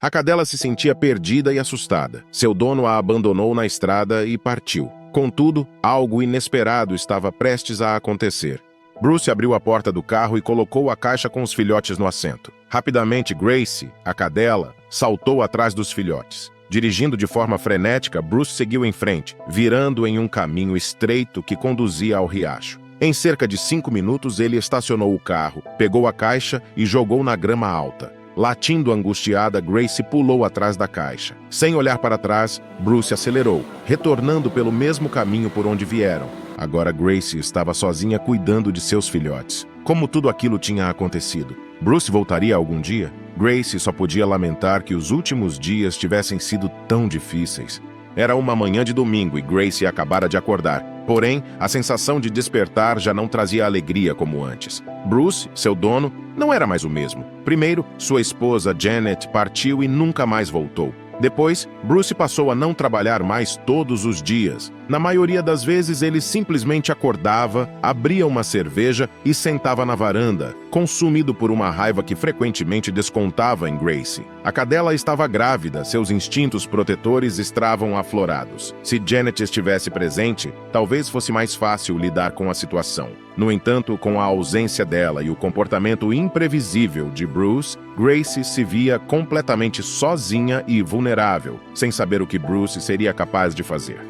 A cadela se sentia perdida e assustada. Seu dono a abandonou na estrada e partiu. Contudo, algo inesperado estava prestes a acontecer. Bruce abriu a porta do carro e colocou a caixa com os filhotes no assento. Rapidamente, Gracie, a cadela, saltou atrás dos filhotes. Dirigindo de forma frenética, Bruce seguiu em frente, virando em um caminho estreito que conduzia ao riacho. Em cerca de 5 minutos, ele estacionou o carro, pegou a caixa e jogou na grama alta. Latindo angustiada, Gracie pulou atrás da caixa. Sem olhar para trás, Bruce acelerou, retornando pelo mesmo caminho por onde vieram. Agora Gracie estava sozinha cuidando de seus filhotes. Como tudo aquilo tinha acontecido? Bruce voltaria algum dia? Gracie só podia lamentar que os últimos dias tivessem sido tão difíceis. Era uma manhã de domingo e Gracie acabara de acordar. Porém, a sensação de despertar já não trazia alegria como antes. Bruce, seu dono, não era mais o mesmo. Primeiro, sua esposa Janet partiu e nunca mais voltou. Depois, Bruce passou a não trabalhar mais todos os dias. Na maioria das vezes, ele simplesmente acordava, abria uma cerveja e sentava na varanda, consumido por uma raiva que frequentemente descontava em Gracie. A cadela estava grávida, seus instintos protetores estavam aflorados. Se Janet estivesse presente, talvez fosse mais fácil lidar com a situação. No entanto, com a ausência dela e o comportamento imprevisível de Bruce, Gracie se via completamente sozinha e vulnerável, sem saber o que Bruce seria capaz de fazer.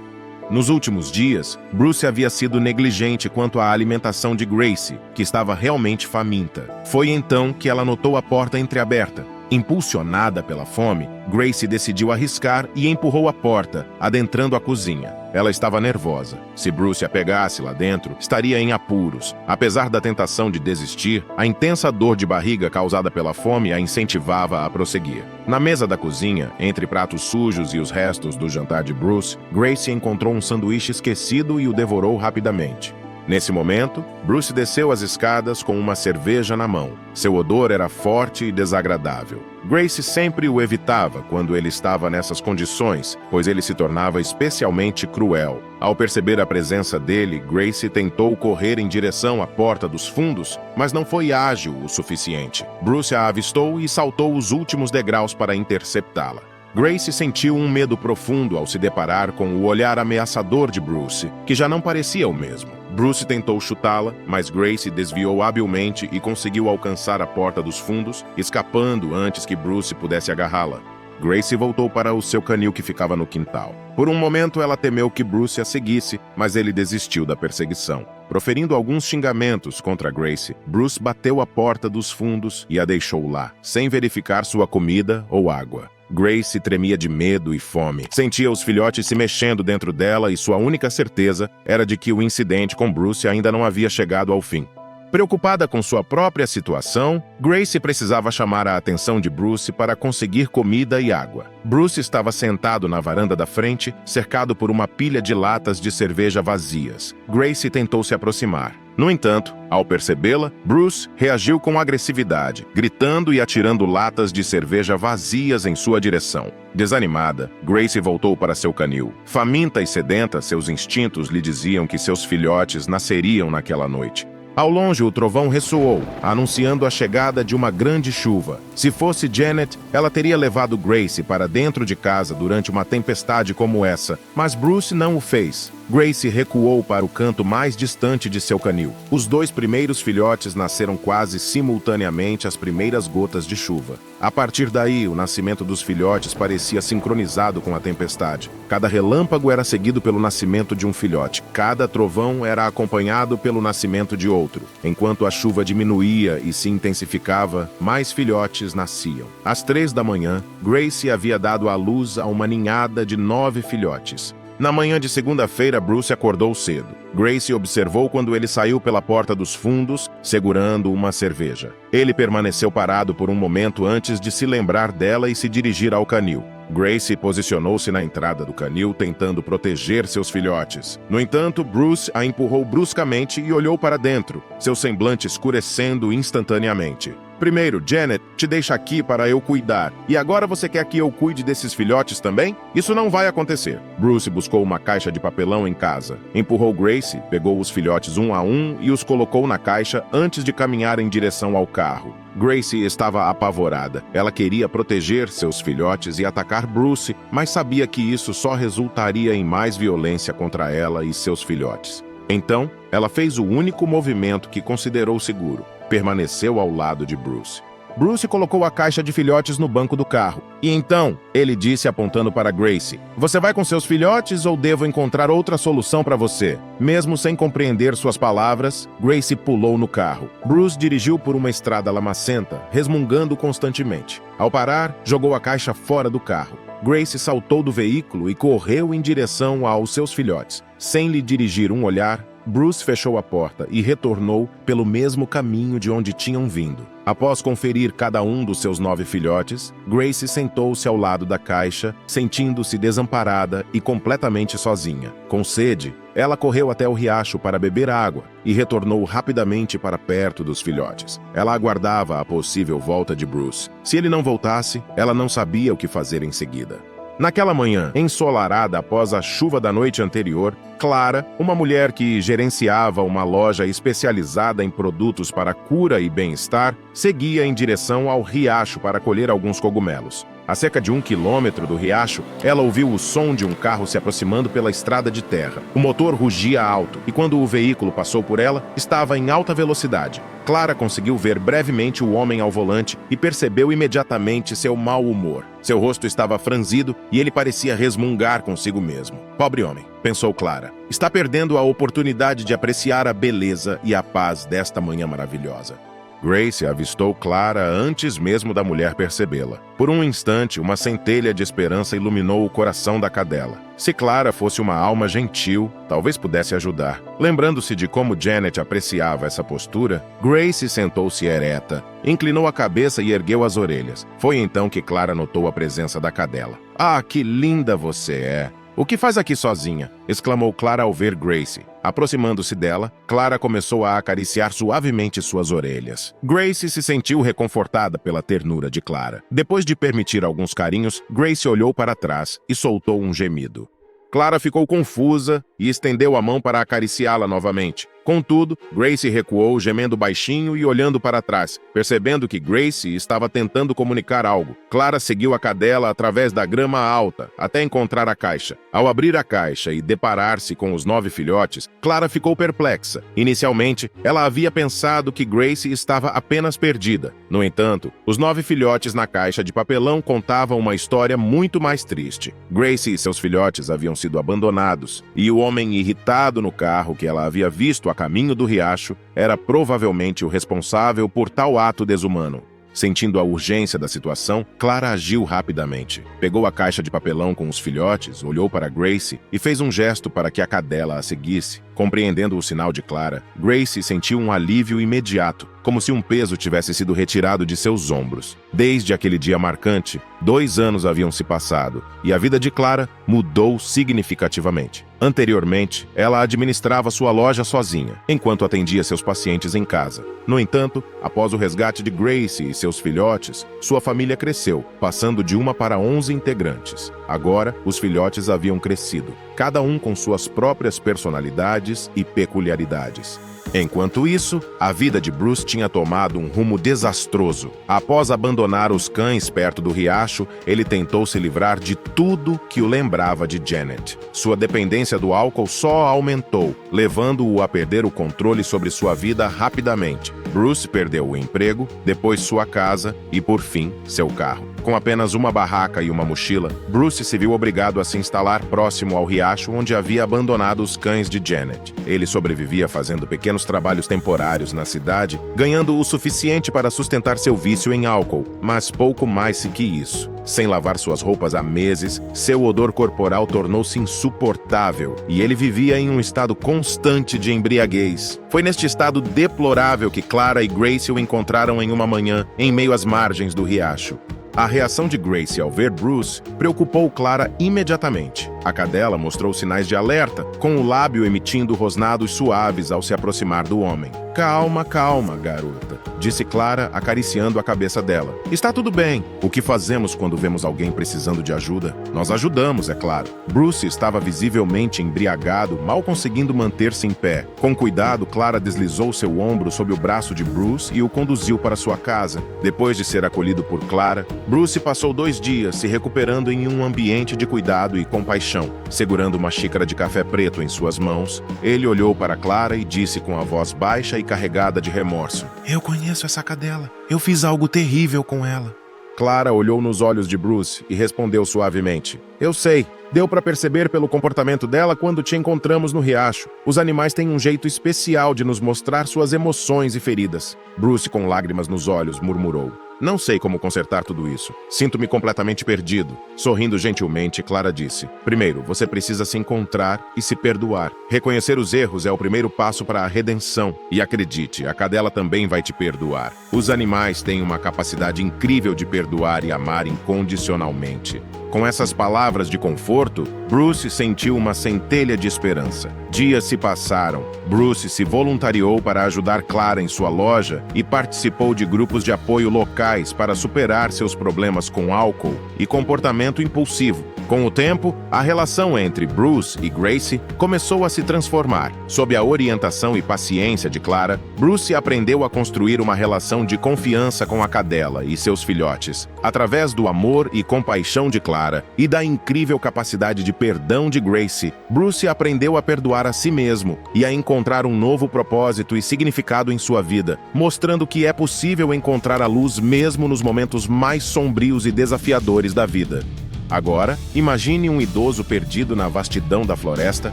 Nos últimos dias, Bruce havia sido negligente quanto à alimentação de Gracie, que estava realmente faminta. Foi então que ela notou a porta entreaberta. Impulsionada pela fome, Gracie decidiu arriscar e empurrou a porta, adentrando a cozinha. Ela estava nervosa. Se Bruce a pegasse lá dentro, estaria em apuros. Apesar da tentação de desistir, a intensa dor de barriga causada pela fome a incentivava a prosseguir. Na mesa da cozinha, entre pratos sujos e os restos do jantar de Bruce, Gracie encontrou um sanduíche esquecido e o devorou rapidamente. Nesse momento, Bruce desceu as escadas com uma cerveja na mão. Seu odor era forte e desagradável. Gracie sempre o evitava quando ele estava nessas condições, pois ele se tornava especialmente cruel. Ao perceber a presença dele, Gracie tentou correr em direção à porta dos fundos, mas não foi ágil o suficiente. Bruce a avistou e saltou os últimos degraus para interceptá-la. Gracie sentiu um medo profundo ao se deparar com o olhar ameaçador de Bruce, que já não parecia o mesmo. Bruce tentou chutá-la, mas Gracie desviou habilmente e conseguiu alcançar a porta dos fundos, escapando antes que Bruce pudesse agarrá-la. Gracie voltou para o seu canil que ficava no quintal. Por um momento ela temeu que Bruce a seguisse, mas ele desistiu da perseguição. Proferindo alguns xingamentos contra Gracie, Bruce bateu a porta dos fundos e a deixou lá, sem verificar sua comida ou água. Gracie tremia de medo e fome. Sentia os filhotes se mexendo dentro dela e sua única certeza era de que o incidente com Bruce ainda não havia chegado ao fim. Preocupada com sua própria situação, Gracie precisava chamar a atenção de Bruce para conseguir comida e água. Bruce estava sentado na varanda da frente, cercado por uma pilha de latas de cerveja vazias. Gracie tentou se aproximar. No entanto, ao percebê-la, Bruce reagiu com agressividade, gritando e atirando latas de cerveja vazias em sua direção. Desanimada, Gracie voltou para seu canil. Faminta e sedenta, seus instintos lhe diziam que seus filhotes nasceriam naquela noite. Ao longe, o trovão ressoou, anunciando a chegada de uma grande chuva. Se fosse Janet, ela teria levado Gracie para dentro de casa durante uma tempestade como essa, mas Bruce não o fez. Gracie recuou para o canto mais distante de seu canil. Os 2 primeiros filhotes nasceram quase simultaneamente às primeiras gotas de chuva. A partir daí, o nascimento dos filhotes parecia sincronizado com a tempestade. Cada relâmpago era seguido pelo nascimento de um filhote. Cada trovão era acompanhado pelo nascimento de outro. Enquanto a chuva diminuía e se intensificava, mais filhotes nasciam. Às 3 da manhã, Gracie havia dado à luz a uma ninhada de 9 filhotes. Na manhã de segunda-feira, Bruce acordou cedo. Gracie observou quando ele saiu pela porta dos fundos, segurando uma cerveja. Ele permaneceu parado por um momento antes de se lembrar dela e se dirigir ao canil. Gracie posicionou-se na entrada do canil, tentando proteger seus filhotes. No entanto, Bruce a empurrou bruscamente e olhou para dentro, seu semblante escurecendo instantaneamente. Primeiro, Janet te deixa aqui para eu cuidar. E agora você quer que eu cuide desses filhotes também? Isso não vai acontecer. Bruce buscou uma caixa de papelão em casa. Empurrou Gracie, pegou os filhotes um a um e os colocou na caixa antes de caminhar em direção ao carro. Gracie estava apavorada. Ela queria proteger seus filhotes e atacar Bruce, mas sabia que isso só resultaria em mais violência contra ela e seus filhotes. Então, ela fez o único movimento que considerou seguro. Permaneceu ao lado de Bruce. Bruce colocou a caixa de filhotes no banco do carro. E então, ele disse apontando para Gracie, você vai com seus filhotes ou devo encontrar outra solução para você? Mesmo sem compreender suas palavras, Gracie pulou no carro. Bruce dirigiu por uma estrada lamacenta, resmungando constantemente. Ao parar, jogou a caixa fora do carro. Gracie saltou do veículo e correu em direção aos seus filhotes. Sem lhe dirigir um olhar, Bruce fechou a porta e retornou pelo mesmo caminho de onde tinham vindo. Após conferir cada um dos seus 9 filhotes, Gracie sentou-se ao lado da caixa, sentindo-se desamparada e completamente sozinha. Com sede, ela correu até o riacho para beber água e retornou rapidamente para perto dos filhotes. Ela aguardava a possível volta de Bruce. Se ele não voltasse, ela não sabia o que fazer em seguida. Naquela manhã, ensolarada após a chuva da noite anterior, Clara, uma mulher que gerenciava uma loja especializada em produtos para cura e bem-estar, seguia em direção ao riacho para colher alguns cogumelos. A cerca de 1 quilômetro do riacho, ela ouviu o som de um carro se aproximando pela estrada de terra. O motor rugia alto e quando o veículo passou por ela, estava em alta velocidade. Clara conseguiu ver brevemente o homem ao volante e percebeu imediatamente seu mau humor. Seu rosto estava franzido e ele parecia resmungar consigo mesmo. Pobre homem, pensou Clara. Está perdendo a oportunidade de apreciar a beleza e a paz desta manhã maravilhosa. Gracie avistou Clara antes mesmo da mulher percebê-la. Por um instante, uma centelha de esperança iluminou o coração da cadela. Se Clara fosse uma alma gentil, talvez pudesse ajudar. Lembrando-se de como Janet apreciava essa postura, Gracie sentou-se ereta, inclinou a cabeça e ergueu as orelhas. Foi então que Clara notou a presença da cadela. "Ah, que linda você é! O que faz aqui sozinha?" exclamou Clara ao ver Gracie. Aproximando-se dela, Clara começou a acariciar suavemente suas orelhas. Gracie se sentiu reconfortada pela ternura de Clara. Depois de permitir alguns carinhos, Gracie olhou para trás e soltou um gemido. Clara ficou confusa e estendeu a mão para acariciá-la novamente. Contudo, Gracie recuou, gemendo baixinho e olhando para trás. Percebendo que Gracie estava tentando comunicar algo, Clara seguiu a cadela através da grama alta, até encontrar a caixa. Ao abrir a caixa e deparar-se com os 9 filhotes, Clara ficou perplexa. Inicialmente, ela havia pensado que Gracie estava apenas perdida. No entanto, os 9 filhotes na caixa de papelão contavam uma história muito mais triste. Gracie e seus filhotes haviam sido abandonados, e o homem irritado no carro que ela havia visto a caminho do riacho era provavelmente o responsável por tal ato desumano. Sentindo a urgência da situação, Clara agiu rapidamente. Pegou a caixa de papelão com os filhotes, olhou para Gracie e fez um gesto para que a cadela a seguisse. Compreendendo o sinal de Clara, Gracie sentiu um alívio imediato, como se um peso tivesse sido retirado de seus ombros. Desde aquele dia marcante, 2 anos haviam se passado, e a vida de Clara mudou significativamente. Anteriormente, ela administrava sua loja sozinha, enquanto atendia seus pacientes em casa. No entanto, após o resgate de Gracie e seus filhotes, sua família cresceu, passando de 1 para 11 integrantes. Agora, os filhotes haviam crescido, cada um com suas próprias personalidades e peculiaridades. Enquanto isso, a vida de Bruce tinha tomado um rumo desastroso. Após abandonar os cães perto do riacho, ele tentou se livrar de tudo que o lembrava de Janet. Sua dependência do álcool só aumentou, levando-o a perder o controle sobre sua vida rapidamente. Bruce perdeu o emprego, depois sua casa e, por fim, seu carro. Com apenas uma barraca e uma mochila, Bruce se viu obrigado a se instalar próximo ao riacho onde havia abandonado os cães de Janet. Ele sobrevivia fazendo pequenos trabalhos temporários na cidade, ganhando o suficiente para sustentar seu vício em álcool, mas pouco mais que isso. Sem lavar suas roupas há meses, seu odor corporal tornou-se insuportável e ele vivia em um estado constante de embriaguez. Foi neste estado deplorável que Clara e Gracie o encontraram em uma manhã, em meio às margens do riacho. A reação de Gracie ao ver Bruce preocupou Clara imediatamente. A cadela mostrou sinais de alerta, com o lábio emitindo rosnados suaves ao se aproximar do homem. Calma, calma, garota", disse Clara, acariciando a cabeça dela. Está tudo bem. O que fazemos quando vemos alguém precisando de ajuda? Nós ajudamos, é claro. Bruce estava visivelmente embriagado, mal conseguindo manter-se em pé. Com cuidado, Clara deslizou seu ombro sob o braço de Bruce e o conduziu para sua casa. Depois de ser acolhido por Clara, Bruce passou 2 dias se recuperando em um ambiente de cuidado e compaixão. Segurando uma xícara de café preto em suas mãos, ele olhou para Clara e disse com a voz baixa e carregada de remorso: "Eu conheço essa cadela. Eu fiz algo terrível com ela." Clara olhou nos olhos de Bruce e respondeu suavemente: "Eu sei. Deu para perceber pelo comportamento dela quando te encontramos no riacho. Os animais têm um jeito especial de nos mostrar suas emoções e feridas." Bruce, com lágrimas nos olhos, murmurou: "Não sei como consertar tudo isso. Sinto-me completamente perdido." Sorrindo gentilmente, Clara disse: "Primeiro, você precisa se encontrar e se perdoar. Reconhecer os erros é o primeiro passo para a redenção. E acredite, a cadela também vai te perdoar. Os animais têm uma capacidade incrível de perdoar e amar incondicionalmente." Com essas palavras de conforto, Bruce sentiu uma centelha de esperança. Dias se passaram. Bruce se voluntariou para ajudar Clara em sua loja e participou de grupos de apoio locais para superar seus problemas com álcool e comportamento impulsivo. Com o tempo, a relação entre Bruce e Gracie começou a se transformar. Sob a orientação e paciência de Clara, Bruce aprendeu a construir uma relação de confiança com a cadela e seus filhotes. Através do amor e compaixão de Clara e da incrível capacidade de perdão de Gracie, Bruce aprendeu a perdoar a si mesmo e a encontrar um novo propósito e significado em sua vida, mostrando que é possível encontrar a luz mesmo nos momentos mais sombrios e desafiadores da vida. Agora, imagine um idoso perdido na vastidão da floresta,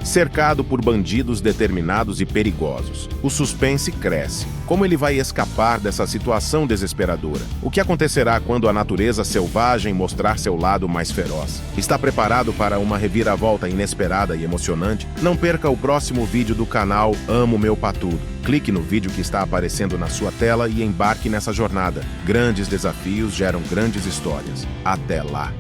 cercado por bandidos determinados e perigosos. O suspense cresce. Como ele vai escapar dessa situação desesperadora? O que acontecerá quando a natureza selvagem mostrar seu lado mais feroz? Está preparado para uma reviravolta inesperada e emocionante? Não perca o próximo vídeo do canal Amo Meu Patudo. Clique no vídeo que está aparecendo na sua tela e embarque nessa jornada. Grandes desafios geram grandes histórias. Até lá!